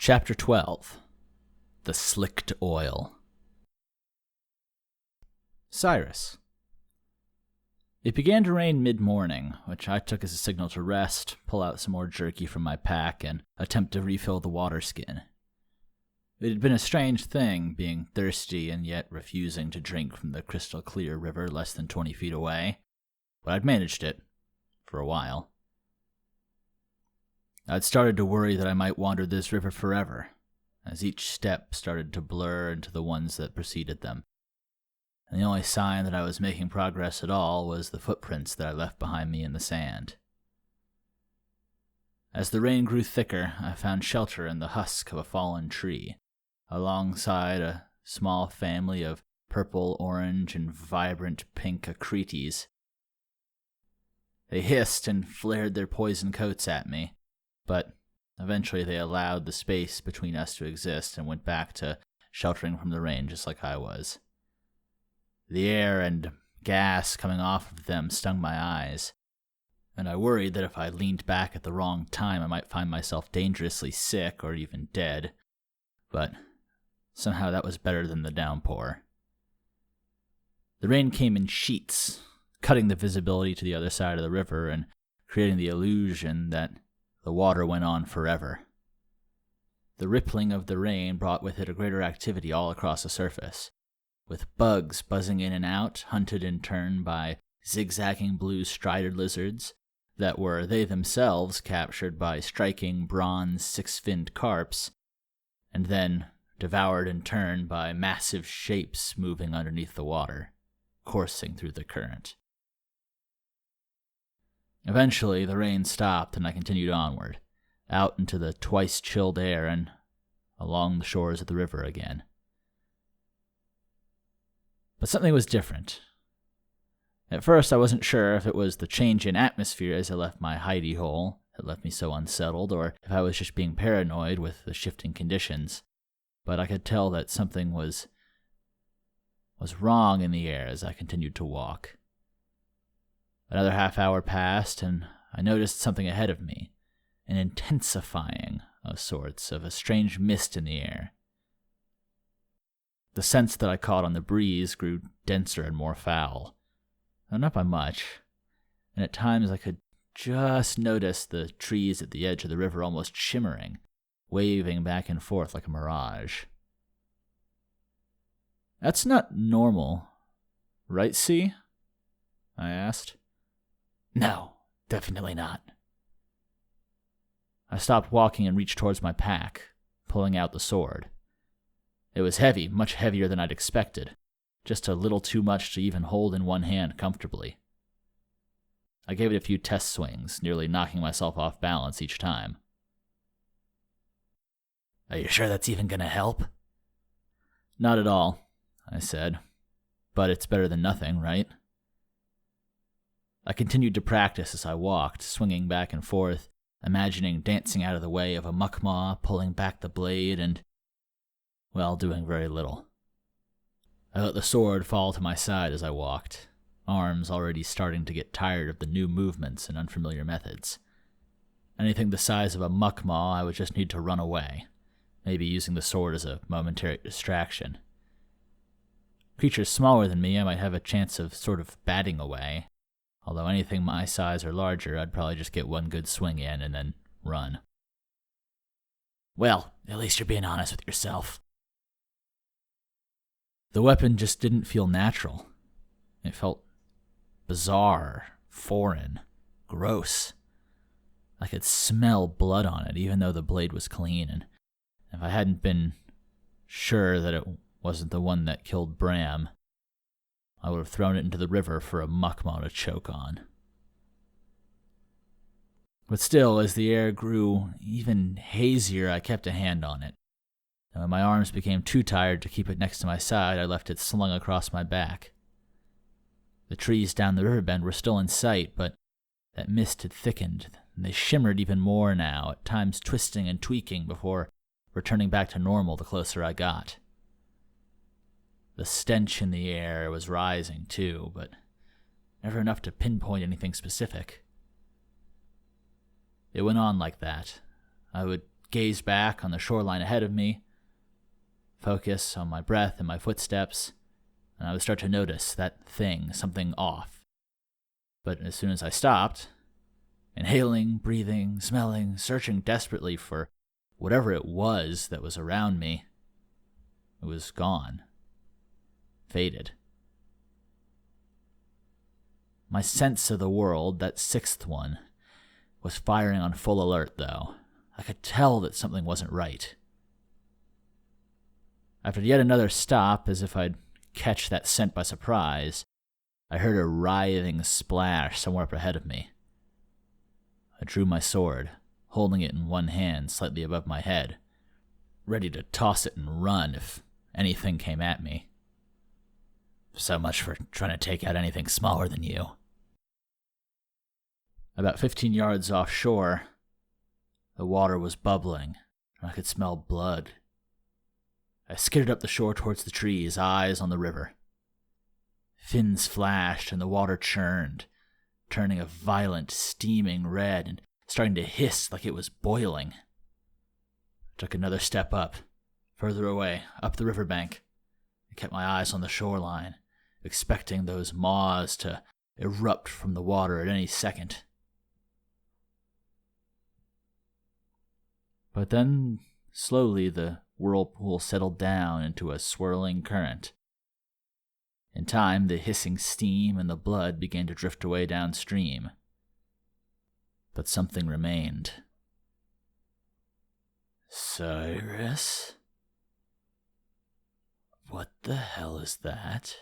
Chapter 12. The Slicked Oil. Cyrus. It began to rain mid-morning, which I took as a signal to rest, pull out some more jerky from my pack, and attempt to refill the water skin. It had been a strange thing, being thirsty and yet refusing to drink from the crystal-clear river less than 20 feet away, but I'd managed it, for a while. I'd started to worry that I might wander this river forever, as each step started to blur into the ones that preceded them. And the only sign that I was making progress at all was the footprints that I left behind me in the sand. As the rain grew thicker, I found shelter in the husk of a fallen tree, alongside a small family of purple, orange, and vibrant pink acrites. They hissed and flared their poison coats at me, but eventually they allowed the space between us to exist and went back to sheltering from the rain just like I was. The air and gas coming off of them stung my eyes, and I worried that if I leaned back at the wrong time I might find myself dangerously sick or even dead, but somehow that was better than the downpour. The rain came in sheets, cutting the visibility to the other side of the river and creating the illusion that the water went on forever. The rippling of the rain brought with it a greater activity all across the surface, with bugs buzzing in and out, hunted in turn by zigzagging blue strided lizards that were they themselves captured by striking bronze six-finned carps, and then devoured in turn by massive shapes moving underneath the water, coursing through the current. Eventually, the rain stopped and I continued onward, out into the twice-chilled air and along the shores of the river again. But something was different. At first, I wasn't sure if it was the change in atmosphere as I left my hidey hole that left me so unsettled, or if I was just being paranoid with the shifting conditions, but I could tell that something was wrong in the air as I continued to walk. Another half hour passed, and I noticed something ahead of me, an intensifying of sorts of a strange mist in the air. The scents that I caught on the breeze grew denser and more foul, though not by much, and at times I could just notice the trees at the edge of the river almost shimmering, waving back and forth like a mirage. "That's not normal, right, C?" I asked. "No, definitely not." I stopped walking and reached towards my pack, pulling out the sword. It was heavy, much heavier than I'd expected, just a little too much to even hold in one hand comfortably. I gave it a few test swings, nearly knocking myself off balance each time. "Are you sure that's even gonna help?" "Not at all," I said, "but it's better than nothing, right?" I continued to practice as I walked, swinging back and forth, imagining dancing out of the way of a muckmaw, pulling back the blade, and, well, doing very little. I let the sword fall to my side as I walked, arms already starting to get tired of the new movements and unfamiliar methods. Anything the size of a muckmaw, I would just need to run away, maybe using the sword as a momentary distraction. Creatures smaller than me, I might have a chance of sort of batting away, although anything my size or larger, I'd probably just get one good swing in and then run. "Well, at least you're being honest with yourself." The weapon just didn't feel natural. It felt bizarre, foreign, gross. I could smell blood on it, even though the blade was clean, and if I hadn't been sure that it wasn't the one that killed Bram, I would have thrown it into the river for a muckmaw to choke on. But still, as the air grew even hazier, I kept a hand on it. And when my arms became too tired to keep it next to my side, I left it slung across my back. The trees down the river bend were still in sight, but that mist had thickened, and they shimmered even more now, at times twisting and tweaking before returning back to normal the closer I got. The stench in the air was rising, too, but never enough to pinpoint anything specific. It went on like that. I would gaze back on the shoreline ahead of me, focus on my breath and my footsteps, and I would start to notice that thing, something off. But as soon as I stopped, inhaling, breathing, smelling, searching desperately for whatever it was that was around me, it was gone. Faded. My sense of the world, that sixth one, was firing on full alert, though. I could tell that something wasn't right. After yet another stop, as if I'd catch that scent by surprise, I heard a writhing splash somewhere up ahead of me. I drew my sword, holding it in one hand slightly above my head, ready to toss it and run if anything came at me. So much for trying to take out anything smaller than you. About 15 yards offshore, the water was bubbling, and I could smell blood. I skidded up the shore towards the trees, eyes on the river. Fins flashed and the water churned, turning a violent, steaming red and starting to hiss like it was boiling. I took another step up, further away, up the riverbank. I kept my eyes on the shoreline, expecting those maws to erupt from the water at any second. But then, slowly, the whirlpool settled down into a swirling current. In time, the hissing steam and the blood began to drift away downstream. But something remained. Cyrus? What the hell is that?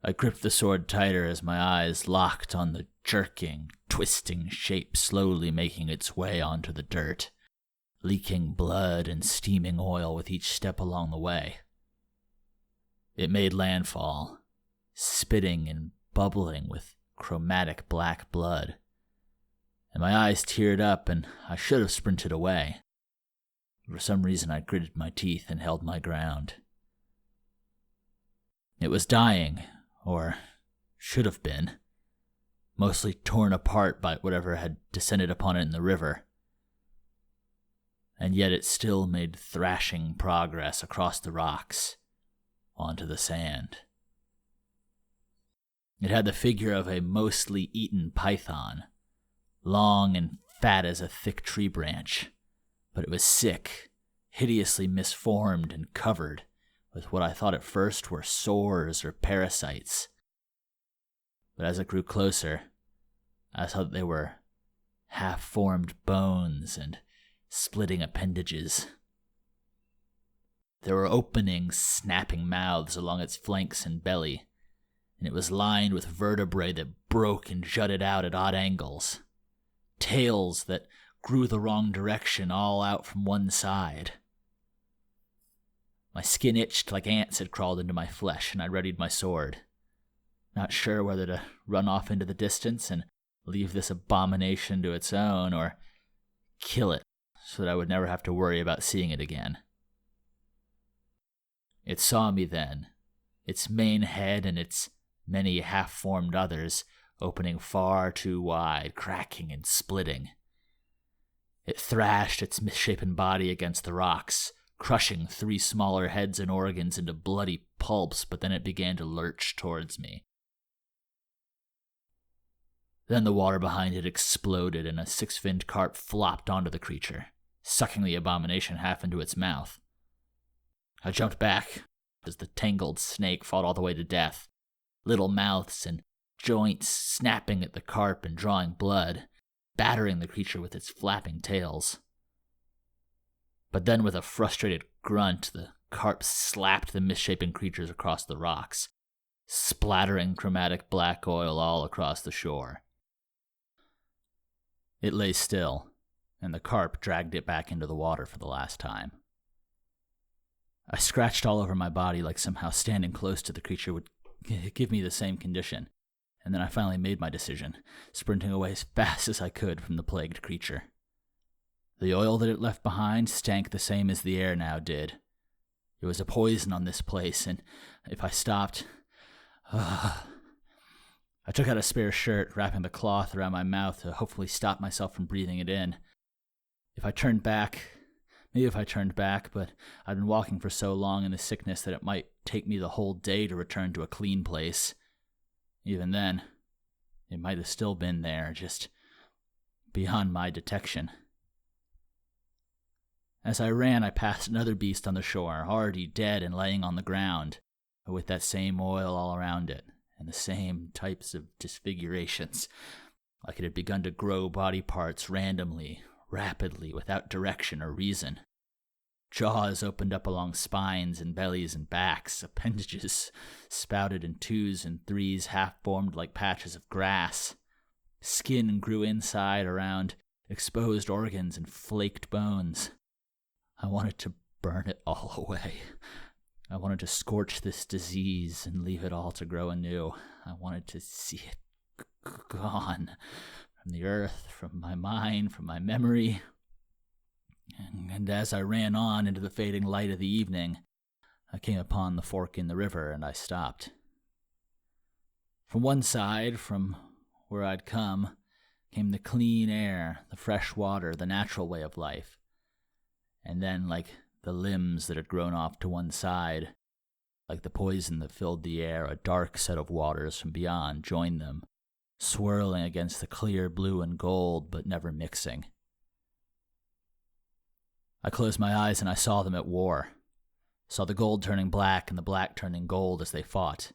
I gripped the sword tighter as my eyes locked on the jerking, twisting shape slowly making its way onto the dirt, leaking blood and steaming oil with each step along the way. It made landfall, spitting and bubbling with chromatic black blood, and my eyes teared up and I should have sprinted away. For some reason I gritted my teeth and held my ground. It was dying, or should have been, mostly torn apart by whatever had descended upon it in the river. And yet it still made thrashing progress across the rocks, onto the sand. It had the figure of a mostly eaten python, long and fat as a thick tree branch, but it was sick, hideously misformed and covered with what I thought at first were sores or parasites. But as it grew closer, I saw that they were half-formed bones and splitting appendages. There were openings, snapping mouths along its flanks and belly, and it was lined with vertebrae that broke and jutted out at odd angles. Tails that grew the wrong direction, all out from one side. My skin itched like ants had crawled into my flesh, and I readied my sword, not sure whether to run off into the distance and leave this abomination to its own, or kill it so that I would never have to worry about seeing it again. It saw me then, its main head and its many half-formed others opening far too wide, cracking and splitting. It thrashed its misshapen body against the rocks, crushing 3 smaller heads and organs into bloody pulps, but then it began to lurch towards me. Then the water behind it exploded, and a 6-finned carp flopped onto the creature, sucking the abomination half into its mouth. I jumped back as the tangled snake fought all the way to death, little mouths and joints snapping at the carp and drawing blood, battering the creature with its flapping tails. But then with a frustrated grunt, the carp slapped the misshapen creatures across the rocks, splattering chromatic black oil all across the shore. It lay still, and the carp dragged it back into the water for the last time. I scratched all over my body like somehow standing close to the creature would give me the same condition, and then I finally made my decision, sprinting away as fast as I could from the plagued creature. The oil that it left behind stank the same as the air now did. It was a poison on this place, and if I stopped... I took out a spare shirt, wrapping the cloth around my mouth to hopefully stop myself from breathing it in, If I turned back, but I'd been walking for so long in the sickness that it might take me the whole day to return to a clean place. Even then, it might have still been there, just beyond my detection. As I ran, I passed another beast on the shore, already dead and laying on the ground, but with that same oil all around it, and the same types of disfigurations, like it had begun to grow body parts randomly, rapidly, without direction or reason. Jaws opened up along spines and bellies and backs, appendages spouted in twos and threes half-formed like patches of grass. Skin grew inside around exposed organs and flaked bones. I wanted to burn it all away. I wanted to scorch this disease and leave it all to grow anew. I wanted to see it gone from the earth, from my mind, from my memory. And as I ran on into the fading light of the evening, I came upon the fork in the river and I stopped. From one side, from where I'd come, came the clean air, the fresh water, the natural way of life. And then, like the limbs that had grown off to one side, like the poison that filled the air, a dark set of waters from beyond joined them, swirling against the clear blue and gold, but never mixing. I closed my eyes and I saw them at war. Saw the gold turning black and the black turning gold as they fought.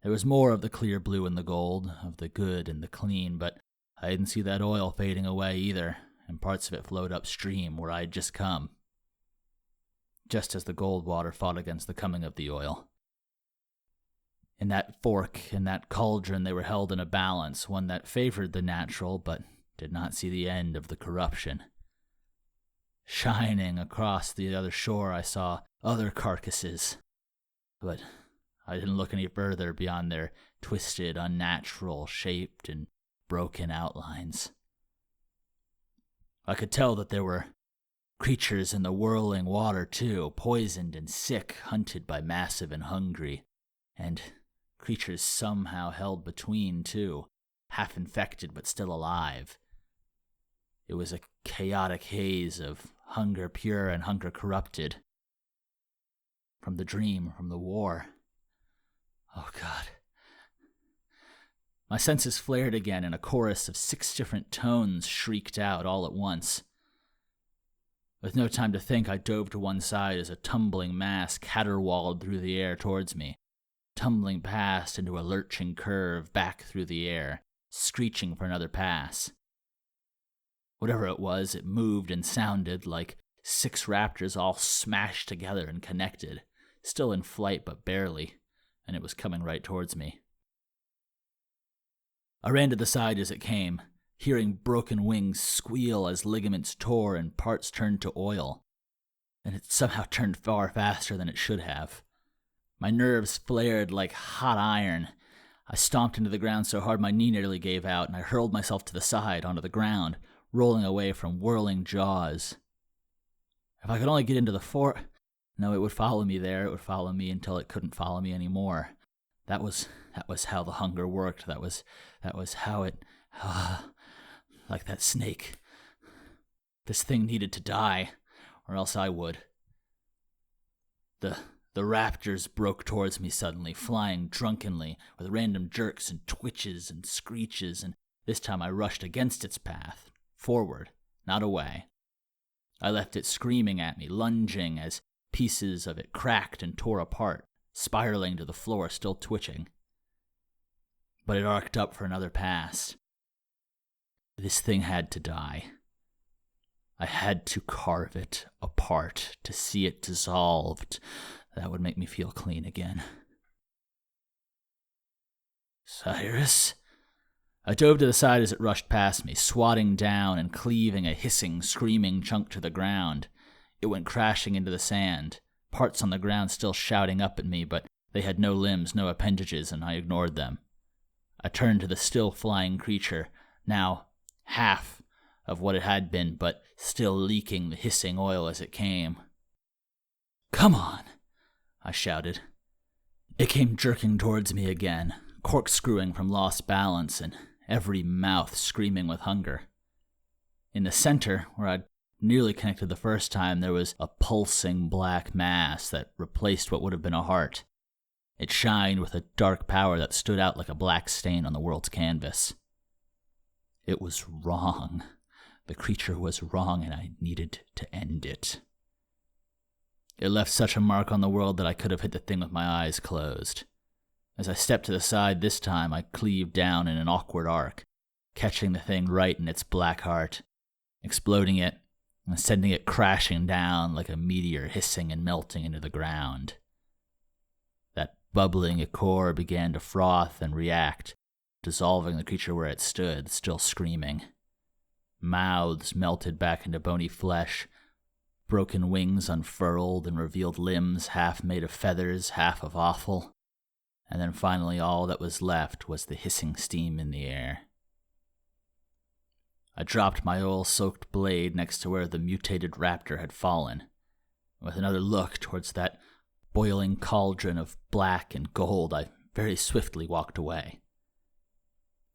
There was more of the clear blue and the gold, of the good and the clean, but I didn't see that oil fading away either, and parts of it flowed upstream where I had just come, just as the gold water fought against the coming of the oil. In that fork, in that cauldron, they were held in a balance, one that favored the natural but did not see the end of the corruption. Shining across the other shore, I saw other carcasses, but I didn't look any further beyond their twisted, unnatural, shaped, and broken outlines. I could tell that there were creatures in the whirling water, too, poisoned and sick, hunted by massive and hungry, and creatures somehow held between, too, half infected but still alive. It was a chaotic haze of hunger pure and hunger corrupted. From the dream, from the war. Oh, God. My senses flared again, and a chorus of 6 different tones shrieked out all at once. With no time to think, I dove to one side as a tumbling mass caterwauled through the air towards me, tumbling past into a lurching curve back through the air, screeching for another pass. Whatever it was, it moved and sounded like 6 raptors all smashed together and connected, still in flight but barely, and it was coming right towards me. I ran to the side as it came, hearing broken wings squeal as ligaments tore and parts turned to oil, and it somehow turned far faster than it should have. My nerves flared like hot iron. I stomped into the ground so hard my knee nearly gave out, and I hurled myself to the side onto the ground, rolling away from whirling jaws. If I could only get into the fort... No, it would follow me there. It would follow me until it couldn't follow me anymore. That was how the hunger worked. That was how it... like that snake. This thing needed to die, or else I would. The raptors broke towards me suddenly, flying drunkenly, with random jerks and twitches and screeches, and this time I rushed against its path, forward, not away. I left it screaming at me, lunging as pieces of it cracked and tore apart, spiraling to the floor, still twitching. But it arced up for another pass. This thing had to die. I had to carve it apart, to see it dissolved. That would make me feel clean again. Cyrus? I dove to the side as it rushed past me, swatting down and cleaving a hissing, screaming chunk to the ground. It went crashing into the sand, parts on the ground still shouting up at me, but they had no limbs, no appendages, and I ignored them. I turned to the still flying creature, now half of what it had been, but still leaking the hissing oil as it came. "Come on!" I shouted. It came jerking towards me again, corkscrewing from lost balance, and every mouth screaming with hunger. In the center, where I'd nearly connected the first time, there was a pulsing black mass that replaced what would have been a heart. It shined with a dark power that stood out like a black stain on the world's canvas. It was wrong. The creature was wrong, and I needed to end it. It left such a mark on the world that I could have hit the thing with my eyes closed. As I stepped to the side this time, I cleaved down in an awkward arc, catching the thing right in its black heart, exploding it, and sending it crashing down like a meteor hissing and melting into the ground. That bubbling core began to froth and react, dissolving the creature where it stood, still screaming. Mouths melted back into bony flesh, broken wings unfurled and revealed limbs half made of feathers, half of offal, and then finally all that was left was the hissing steam in the air. I dropped my oil-soaked blade next to where the mutated raptor had fallen. With another look towards that boiling cauldron of black and gold, I very swiftly walked away.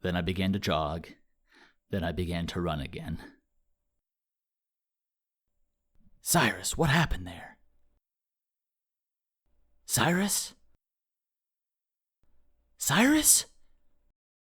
Then I began to jog. Then I began to run again. Cyrus, what happened there? Cyrus? Cyrus?